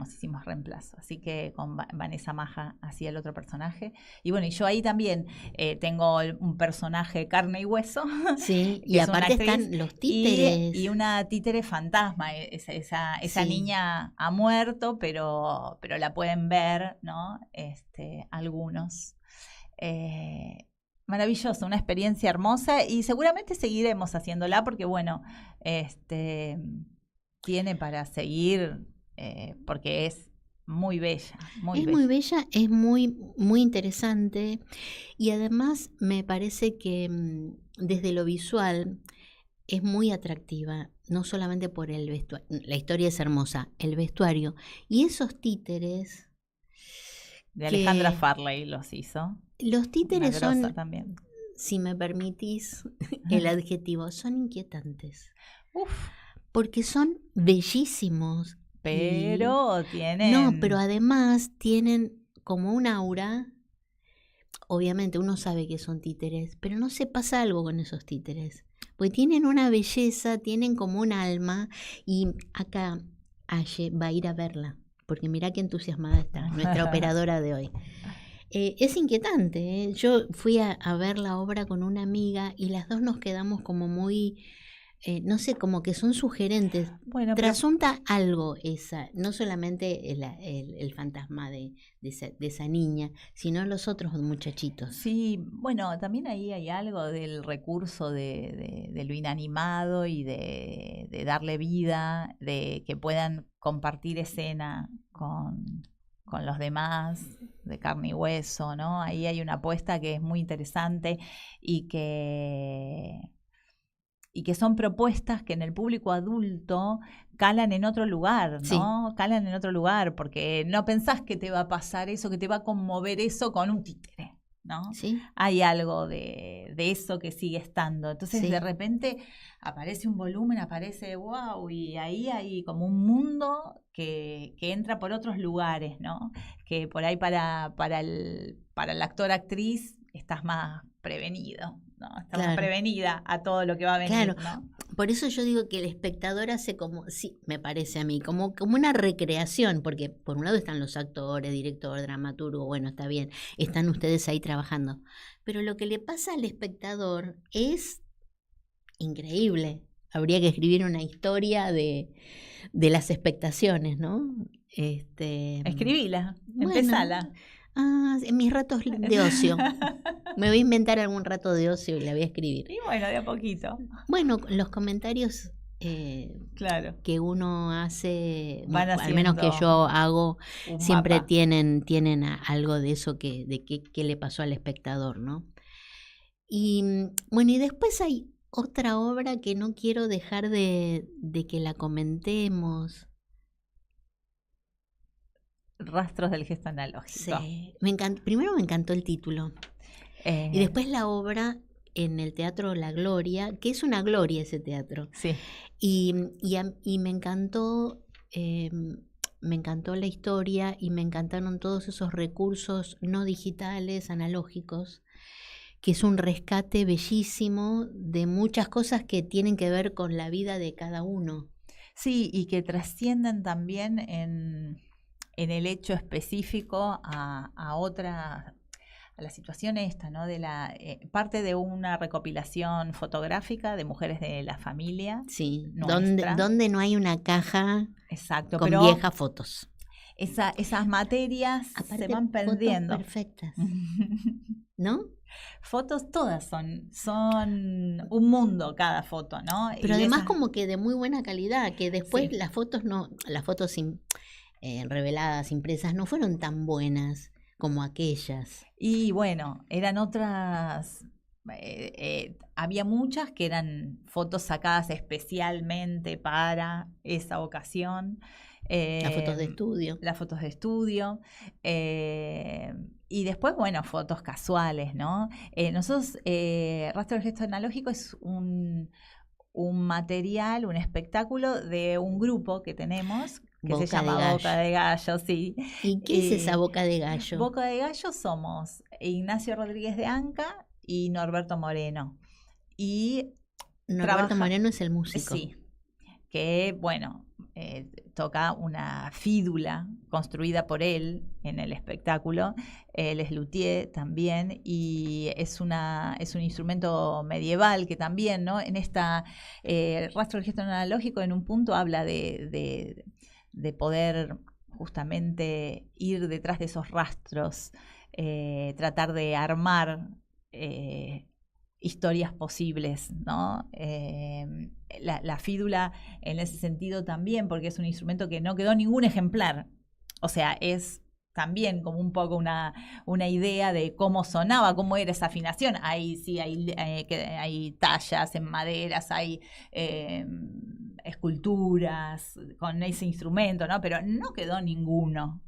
Speaker 4: hicimos reemplazo. Así que con Vanessa Maja hacía el otro personaje. Y bueno, y yo ahí también tengo un personaje carne y hueso.
Speaker 3: Sí, y aparte están los títeres.
Speaker 4: Y una títere fantasma. Esa niña ha muerto, pero la pueden ver, ¿no? Algunos. Maravilloso, una experiencia hermosa y seguramente seguiremos haciéndola porque, bueno, tiene para seguir... porque es muy bella.
Speaker 3: Muy bella, es muy, muy interesante y además me parece que desde lo visual es muy atractiva, no solamente por el vestuario, la historia es hermosa, el vestuario y esos títeres.
Speaker 4: De Alejandra Farley los hizo.
Speaker 3: Los títeres son,
Speaker 4: también.
Speaker 3: Si me permitís el adjetivo, son inquietantes.
Speaker 4: Uf.
Speaker 3: Porque son bellísimos.
Speaker 4: Pero tienen...
Speaker 3: No, pero además tienen como un aura. Obviamente uno sabe que son títeres, pero no se pasa algo con esos títeres. Porque tienen una belleza, tienen como un alma. Y acá Aye va a ir a verla. Porque mirá qué entusiasmada está, nuestra operadora de hoy. Es inquietante, ¿eh? Yo fui a ver la obra con una amiga y las dos nos quedamos como muy... no sé, como que son sugerentes.
Speaker 4: Bueno,
Speaker 3: trasunta algo esa, no solamente el fantasma de esa niña, sino los otros muchachitos.
Speaker 4: Sí, bueno, también ahí hay algo del recurso de lo inanimado y de darle vida, de que puedan compartir escena con los demás, de carne y hueso, ¿no? Ahí hay una apuesta que es muy interesante y que son propuestas que en el público adulto calan en otro lugar, ¿no? Sí. Calan en otro lugar, porque no pensás que te va a pasar eso, que te va a conmover eso con un títere, ¿no?
Speaker 3: Sí.
Speaker 4: Hay algo de eso que sigue estando. Entonces, de repente aparece un volumen, aparece wow, y ahí hay como un mundo que entra por otros lugares, ¿no? Que por ahí para el actor-actriz estás más prevenido, ¿no? Estás más prevenida a todo lo que va a venir, ¿no?
Speaker 3: Por eso yo digo que el espectador hace como, sí, me parece a mí, como una recreación, porque por un lado están los actores, director, dramaturgo, bueno, está bien, están ustedes ahí trabajando, pero lo que le pasa al espectador es increíble. Habría que escribir una historia de las expectaciones, ¿no?
Speaker 4: Escribila, empezala.
Speaker 3: En mis ratos de ocio. Me voy a inventar algún rato de ocio y la voy a escribir.
Speaker 4: Y bueno, de a poquito.
Speaker 3: Bueno, los comentarios que uno hace, al menos que yo hago, siempre
Speaker 4: mapa.
Speaker 3: tienen algo de eso de qué le pasó al espectador, ¿no? Y bueno, y después hay otra obra que no quiero dejar de que la comentemos.
Speaker 4: Rastros del gesto analógico.
Speaker 3: Sí, primero me encantó el título. Y después la obra en el Teatro La Gloria, que es una gloria ese teatro.
Speaker 4: Sí.
Speaker 3: Y me encantó la historia y me encantaron todos esos recursos no digitales, analógicos, que es un rescate bellísimo de muchas cosas que tienen que ver con la vida de cada uno.
Speaker 4: Sí, y que trascienden también en el hecho específico a la situación esta, ¿no? De la parte de una recopilación fotográfica de mujeres de la familia.
Speaker 3: Sí, donde no hay una caja.
Speaker 4: Exacto,
Speaker 3: con viejas fotos.
Speaker 4: Esas materias se van perdiendo.
Speaker 3: Fotos perfectas. ¿No?
Speaker 4: Fotos todas son un mundo cada foto, ¿no?
Speaker 3: Pero además como que de muy buena calidad, que después las fotos reveladas, impresas, no fueron tan buenas. como aquellas.
Speaker 4: Y bueno, eran otras, había muchas que eran fotos sacadas especialmente para esa ocasión.
Speaker 3: Las fotos de estudio.
Speaker 4: Las fotos de estudio. Y después, bueno, fotos casuales, ¿no? Nosotros, Rastro del Gesto Analógico es un material, un espectáculo de un grupo que tenemos que se llama Boca de Gallo, sí.
Speaker 3: ¿Y qué es esa Boca de Gallo?
Speaker 4: Boca de Gallo somos Ignacio Rodríguez de Anca y Norberto Moreno. Y
Speaker 3: Norberto Moreno es el músico.
Speaker 4: Sí, que bueno, toca una fídula construida por él en el espectáculo. Él es luthier también y es un instrumento medieval que también, ¿no? En esta Rastro del Gesto Analógico, en un punto habla de poder justamente ir detrás de esos rastros, tratar de armar historias posibles, ¿no? La fídula en ese sentido también, porque es un instrumento que no quedó ningún ejemplar. O sea, es también como un poco una idea de cómo sonaba, cómo era esa afinación. Ahí sí hay tallas en maderas, hay esculturas con ese instrumento, ¿no? Pero no quedó ninguno.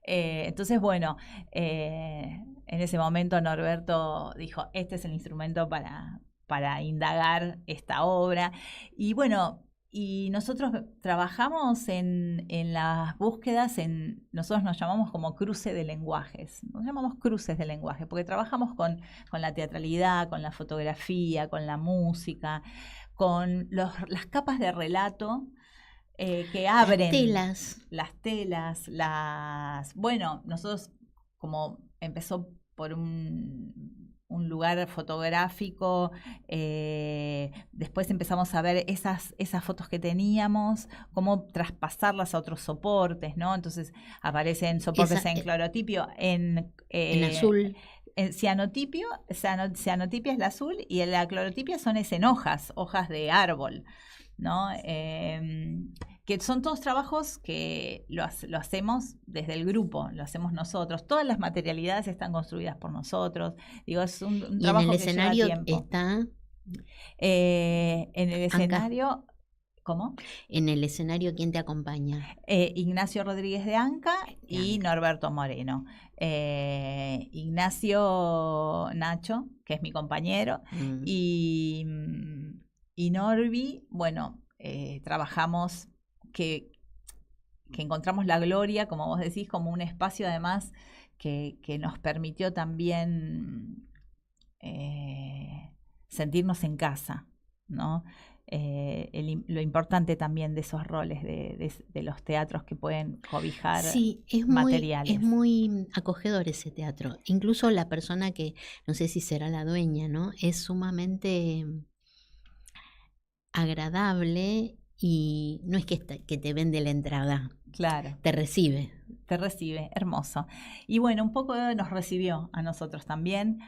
Speaker 4: Entonces, bueno, en ese momento Norberto dijo, este es el instrumento para indagar esta obra. Y bueno, y nosotros trabajamos en las búsquedas, nosotros nos llamamos como cruce de lenguajes, nos llamamos cruces de lenguaje, porque trabajamos con la teatralidad, con la fotografía, con la música, con las capas de relato, que abren las telas, bueno, nosotros como empezó por un lugar fotográfico, después empezamos a ver esas fotos que teníamos, cómo traspasarlas a otros soportes, ¿no? Entonces aparecen soportes en clorotipio, en
Speaker 3: azul.
Speaker 4: En cianotipia es la azul y la clorotipia en hojas de árbol, ¿no? Que son todos trabajos que lo hacemos desde el grupo, lo hacemos nosotros. Todas las materialidades están construidas por nosotros. Digo, es un trabajo que lleva tiempo.
Speaker 3: ¿Y en el escenario está?
Speaker 4: En el escenario... ¿Cómo?
Speaker 3: En el escenario, ¿quién te acompaña?
Speaker 4: Ignacio Rodríguez de Anca y Norberto Moreno. Ignacio Nacho, que es mi compañero, y Norby, bueno, trabajamos que encontramos la Gloria, como vos decís, como un espacio además que nos permitió también sentirnos en casa, ¿no? Lo importante también de esos roles de los teatros que pueden cobijar materiales.
Speaker 3: Es muy acogedor ese teatro. Incluso la persona que, no sé si será la dueña, ¿no? Es sumamente agradable y no es que te vende la entrada.
Speaker 4: Claro.
Speaker 3: Te recibe,
Speaker 4: hermoso. Y bueno, un poco nos recibió a nosotros también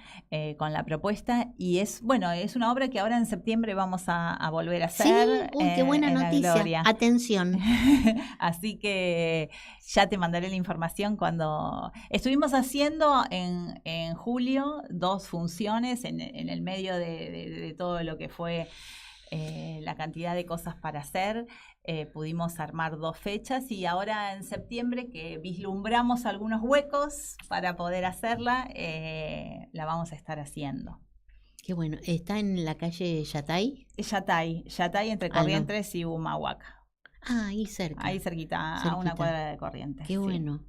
Speaker 4: con la propuesta y es una obra que ahora en septiembre vamos a volver a hacer.
Speaker 3: Sí, qué buena noticia. Atención.
Speaker 4: Así que ya te mandaré la información cuando estuvimos haciendo en julio 2 funciones en el medio de todo lo que fue la cantidad de cosas para hacer. Pudimos armar 2 fechas y ahora en septiembre que vislumbramos algunos huecos para poder hacerla, la vamos a estar haciendo.
Speaker 3: Qué bueno. ¿Está en la calle Yatay?
Speaker 4: Yatay entre Corrientes y Humahuaca.
Speaker 3: Ahí cerca.
Speaker 4: Ahí cerquita, a una cuadra de Corrientes.
Speaker 3: Qué bueno.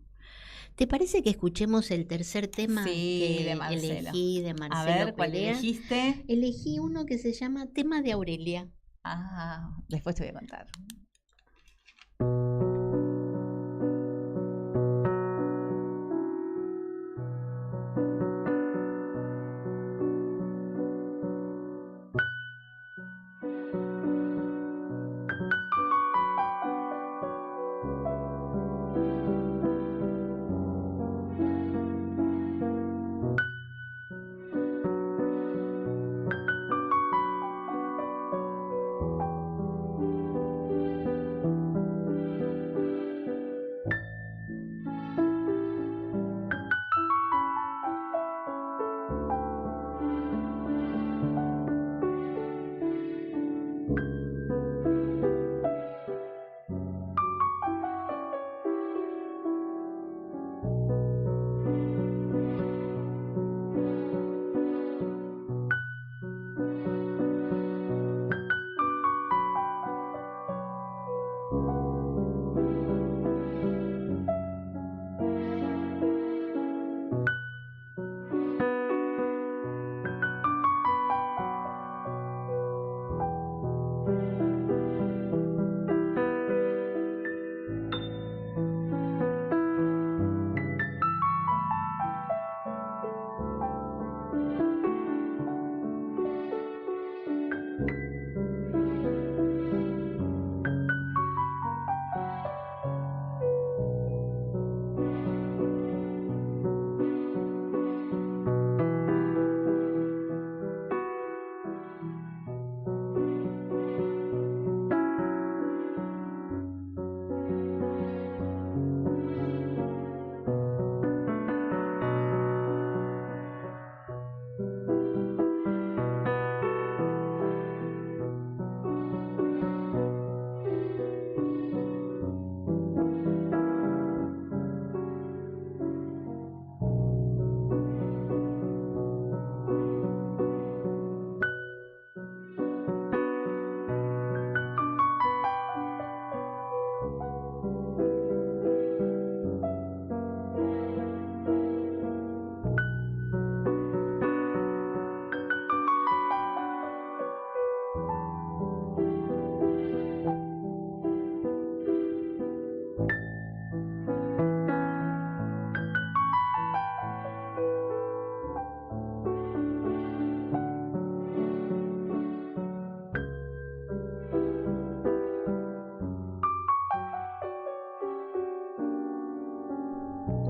Speaker 3: ¿Te parece que escuchemos el tercer tema que
Speaker 4: de Marcelo.
Speaker 3: Elegí de Marcelo?
Speaker 4: A ver, ¿cuál
Speaker 3: Perea?
Speaker 4: elegiste?
Speaker 3: Elegí uno que se llama Tema de Aurelia.
Speaker 4: Después te voy a contar.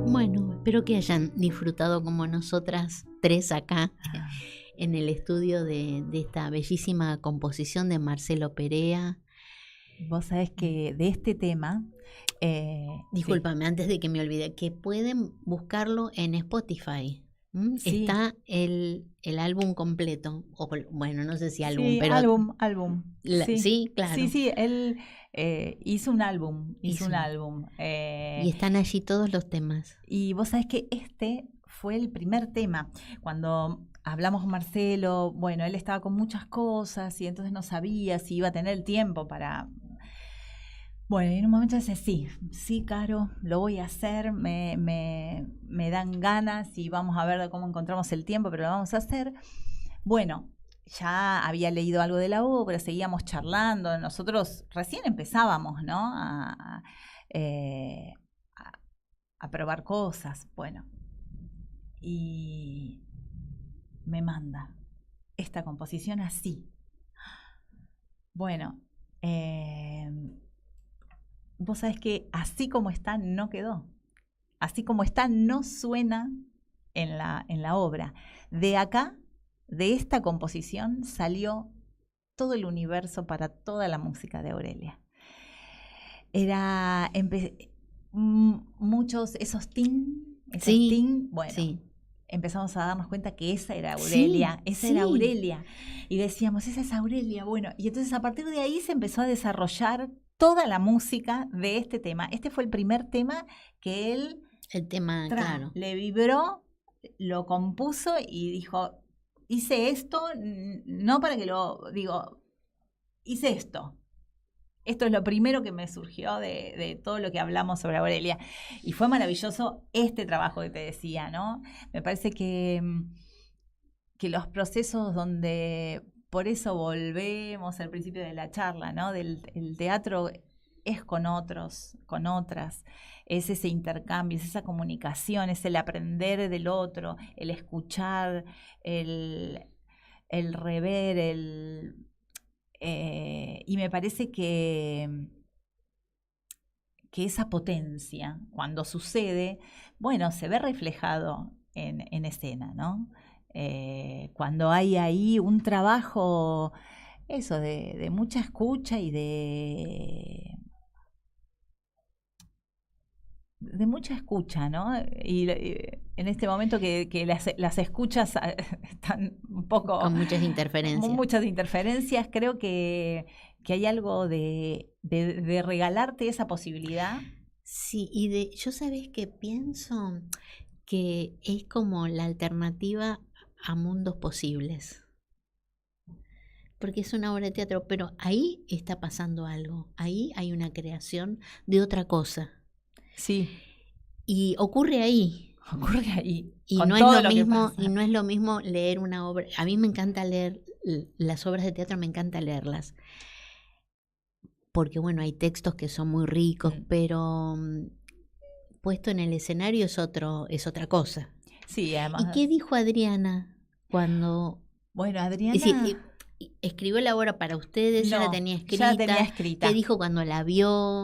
Speaker 3: Bueno, espero que hayan disfrutado como nosotras tres acá en el estudio de esta bellísima composición de Marcelo Perea.
Speaker 4: Vos sabés que de este tema...
Speaker 3: Discúlpame, antes de que me olvide, que pueden buscarlo en Spotify.
Speaker 4: Sí.
Speaker 3: Está el álbum completo. O, bueno, no sé si álbum,
Speaker 4: Sí,
Speaker 3: pero...
Speaker 4: álbum.
Speaker 3: Sí, claro.
Speaker 4: Sí, él hizo un álbum.
Speaker 3: Y están allí todos los temas.
Speaker 4: Y vos sabés que este fue el primer tema. Cuando hablamos con Marcelo, bueno, él estaba con muchas cosas y entonces no sabía si iba a tener el tiempo para... Bueno, y en un momento dice, sí, Caro, lo voy a hacer, me dan ganas y vamos a ver cómo encontramos el tiempo, pero lo vamos a hacer. Bueno, ya había leído algo de la obra, seguíamos charlando, nosotros recién empezábamos, ¿no? A probar cosas, bueno. Y me manda esta composición así. Bueno, vos sabés que así como está no quedó. Así como está no suena en la obra. De acá, de esta composición, salió todo el universo para toda la música de Aurelia. Era muchos, esos tin, bueno, sí. Empezamos a darnos cuenta que esa era Aurelia, era Aurelia. Y decíamos, esa es Aurelia, bueno. Y entonces a partir de ahí se empezó a desarrollar toda la música de este tema. Este fue el primer tema que él
Speaker 3: claro,
Speaker 4: le vibró, lo compuso y dijo, hice esto, no para que hice esto. Esto es lo primero que me surgió de todo lo que hablamos sobre Aurelia. Y fue maravilloso este trabajo que te decía, ¿no? Me parece que los procesos donde... Por eso volvemos al principio de la charla, ¿no? El teatro es con otros, con otras. Es ese intercambio, es esa comunicación, es el aprender del otro, el escuchar, el rever, y me parece que esa potencia, cuando sucede, bueno, se ve reflejado en escena, ¿no? Cuando hay ahí un trabajo, eso, de mucha escucha y de mucha escucha, ¿no? Y en este momento que las escuchas están un poco...
Speaker 3: Con muchas interferencias.
Speaker 4: Muchas interferencias, creo que hay algo de regalarte esa posibilidad.
Speaker 3: Sí, y yo sabés que pienso que es como la alternativa a mundos posibles. Porque es una obra de teatro, pero ahí está pasando algo. Ahí hay una creación de otra cosa.
Speaker 4: Sí.
Speaker 3: Y ocurre ahí. Y no es lo mismo leer una obra. A mí me encanta leer las obras de teatro, me encanta leerlas. Porque bueno, hay textos que son muy ricos, pero puesto en el escenario es otra cosa.
Speaker 4: Sí, además.
Speaker 3: ¿Y qué dijo Adriana cuando...
Speaker 4: Bueno, Adriana...
Speaker 3: Es decir, escribió la obra para ustedes, ya la tenía escrita. ¿Qué dijo cuando la vio?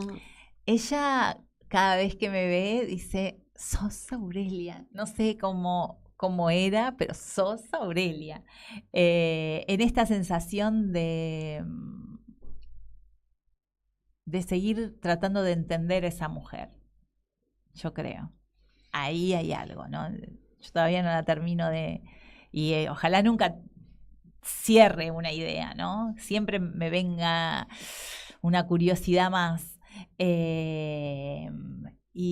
Speaker 4: Ella, cada vez que me ve, dice, sos Aurelia. No sé cómo era, pero sos Aurelia. En esta sensación de seguir tratando de entender a esa mujer, yo creo. Ahí hay algo, ¿no? Yo todavía no la termino y ojalá nunca cierre una idea, ¿no? Siempre me venga una curiosidad más. Y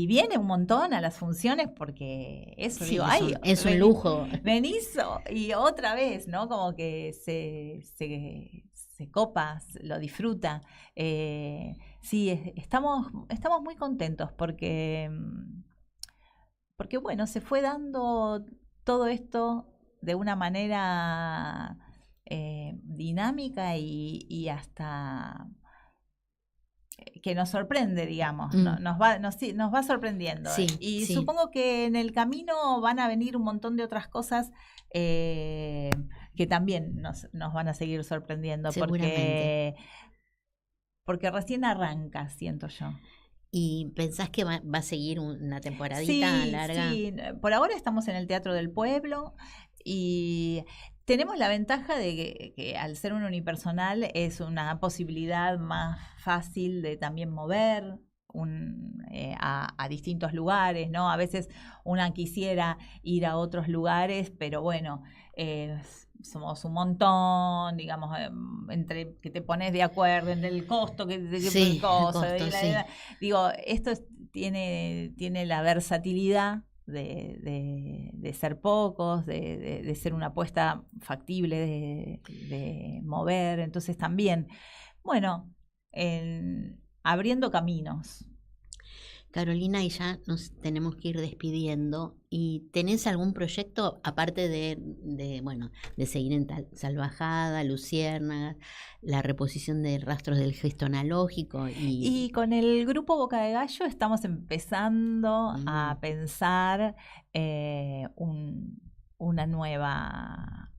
Speaker 4: viene un montón a las funciones porque eso,
Speaker 3: sí,
Speaker 4: digo,
Speaker 3: es un lujo.
Speaker 4: Venís y otra vez, ¿no? Como que se copa, lo disfruta. Sí, estamos muy contentos porque bueno, se fue dando todo esto de una manera dinámica y hasta que nos sorprende, digamos, nos va sorprendiendo.
Speaker 3: Sí,
Speaker 4: y
Speaker 3: sí.
Speaker 4: Supongo que en el camino van a venir un montón de otras cosas que también nos van a seguir sorprendiendo,
Speaker 3: seguramente.
Speaker 4: porque recién arranca, siento yo.
Speaker 3: ¿Y pensás que va a seguir una temporadita larga?
Speaker 4: Sí, por ahora estamos en el Teatro del Pueblo y tenemos la ventaja de que al ser un unipersonal es una posibilidad más fácil de también mover a distintos lugares, ¿no? A veces una quisiera ir a otros lugares, pero bueno, somos un montón, digamos, entre que te pones de acuerdo en el costo, digo, esto tiene la versatilidad de ser pocos, de ser una apuesta factible de mover, entonces también, bueno, abriendo caminos.
Speaker 3: Carolina, y ya nos tenemos que ir despidiendo. ¿Y tenés algún proyecto, aparte de seguir en Salvajada, Luciérnagas, la reposición de Rastros del Gesto Analógico?
Speaker 4: Y con el grupo Boca de Gallo estamos empezando a pensar una nueva...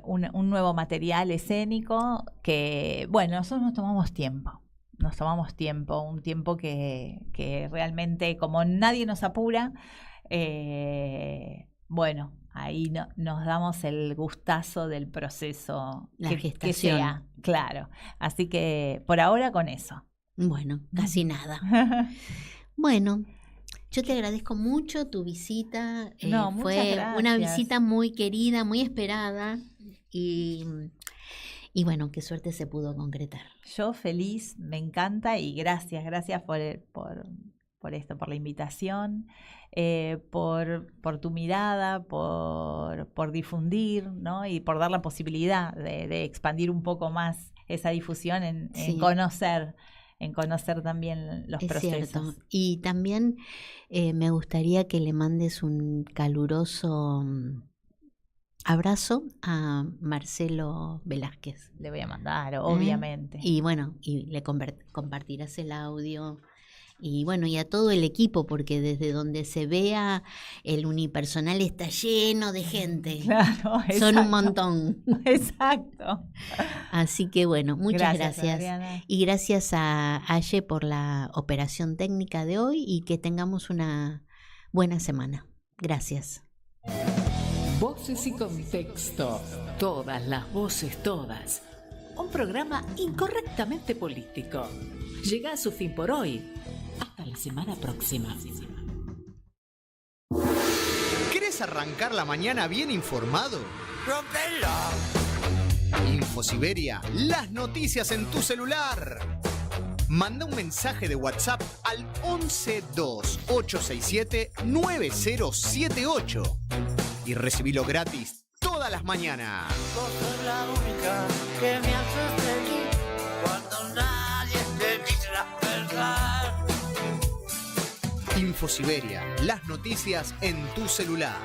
Speaker 4: un nuevo material escénico que, bueno, nosotros nos tomamos tiempo, un tiempo que realmente, como nadie nos apura, bueno, ahí nos damos el gustazo del proceso,
Speaker 3: la gestación.
Speaker 4: Que sea, claro. Así que por ahora con eso.
Speaker 3: Bueno, casi nada. Bueno, yo te agradezco mucho tu visita. Fue una visita muy querida, muy esperada y bueno, qué suerte se pudo concretar.
Speaker 4: Yo feliz, me encanta y gracias por esto, por la invitación, por tu mirada, por difundir, ¿no? Y por dar la posibilidad de expandir un poco más esa difusión en conocer también los procesos.
Speaker 3: Cierto. Y también me gustaría que le mandes un caluroso abrazo a Marcelo Velázquez.
Speaker 4: Le voy a mandar, obviamente.
Speaker 3: Y bueno, y le compartirás el audio. Y bueno, y a todo el equipo, porque desde donde se vea, el unipersonal está lleno de gente.
Speaker 4: Claro, exacto.
Speaker 3: Son un montón.
Speaker 4: Exacto.
Speaker 3: Así que bueno, muchas gracias.
Speaker 4: Adriana.
Speaker 3: Y gracias a Aye por la operación técnica de hoy y que tengamos una buena semana. Gracias.
Speaker 1: Voces y contexto. Todas las voces, todas. Un programa incorrectamente político. Llega a su fin por hoy. Hasta la semana próxima.
Speaker 5: ¿Querés arrancar la mañana bien informado? Infosiberia, las noticias en tu celular. Manda un mensaje de WhatsApp al 1128679078 y recibilo gratis todas las mañanas.
Speaker 2: Vos sos la única que me haces feliz cuando nadie te dice la verdad.
Speaker 5: Infosiberia, las noticias en tu celular.